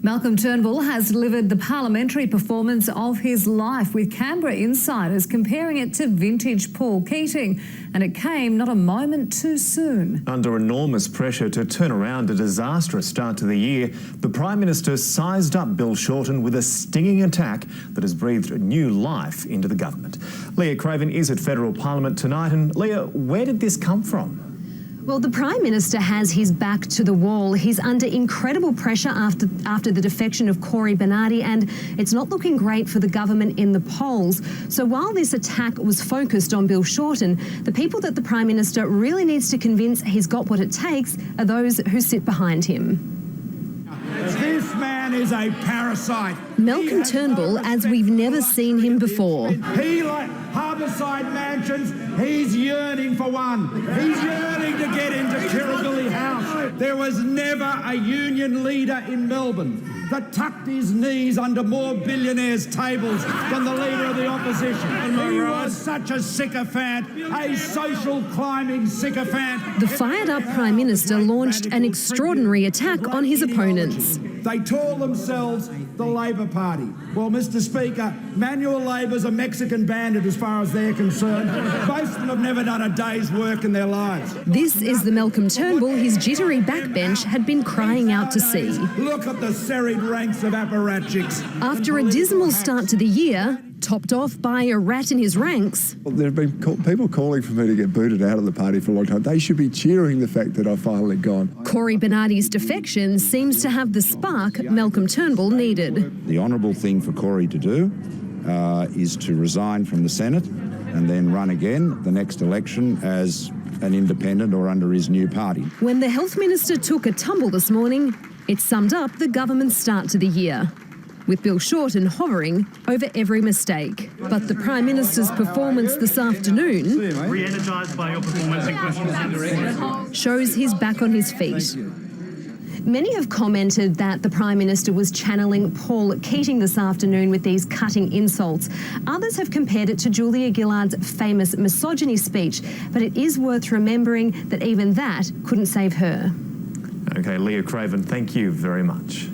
Malcolm Turnbull has delivered the parliamentary performance of his life, with Canberra insiders comparing it to vintage Paul Keating, and it came not a moment too soon. Under enormous pressure to turn around a disastrous start to the year, the Prime Minister sized up Bill Shorten with a stinging attack that has breathed new life into the government. Leah Craven is at Federal Parliament tonight, and Leah, where did this come from? Well, the Prime Minister has his back to the wall. He's under incredible pressure after the defection of Cory Bernardi, and it's not looking great for the government in the polls. So while this attack was focused on Bill Shorten, the people that the Prime Minister really needs to convince he's got what it takes are those who sit behind him. This man is a parasite. Malcolm Turnbull, as we've never seen him before. He, like Harbourside Mansions, he's yearning for one. He's yearning to get into Kirribilli House. There was never a union leader in Melbourne that tucked his knees under more billionaires' tables than the leader of the opposition. He was such a sycophant, a social climbing sycophant. The fired-up Prime Minister launched an extraordinary attack on his opponents. They call themselves the Labor Party. Well, Mr. Speaker, manual labour's a Mexican bandit as far as they're concerned. Most of them have never done a day's work in their lives. This is the Malcolm Turnbull his jittery backbench had been crying out to see. Look at the serried ranks of apparatchiks. After a dismal start to the year, topped off by a rat in his ranks. Well, there have been people calling for me to get booted out of the party for a long time. They should be cheering the fact that I've finally gone. Cory Bernardi's defection seems to have the spark Malcolm Turnbull needed. The honourable thing for Cory to do is to resign from the Senate and then run again the next election as an independent or under his new party. When the Health Minister took a tumble this morning, it summed up the government's start to the year, with Bill Shorten hovering over every mistake. But the Prime Minister's performance this afternoon re-energised by your performance and questions shows he's back on his feet. Many have commented that the Prime Minister was channeling Paul Keating this afternoon with these cutting insults. Others have compared it to Julia Gillard's famous misogyny speech, but it is worth remembering that even that couldn't save her. OK, Leah Craven, thank you very much.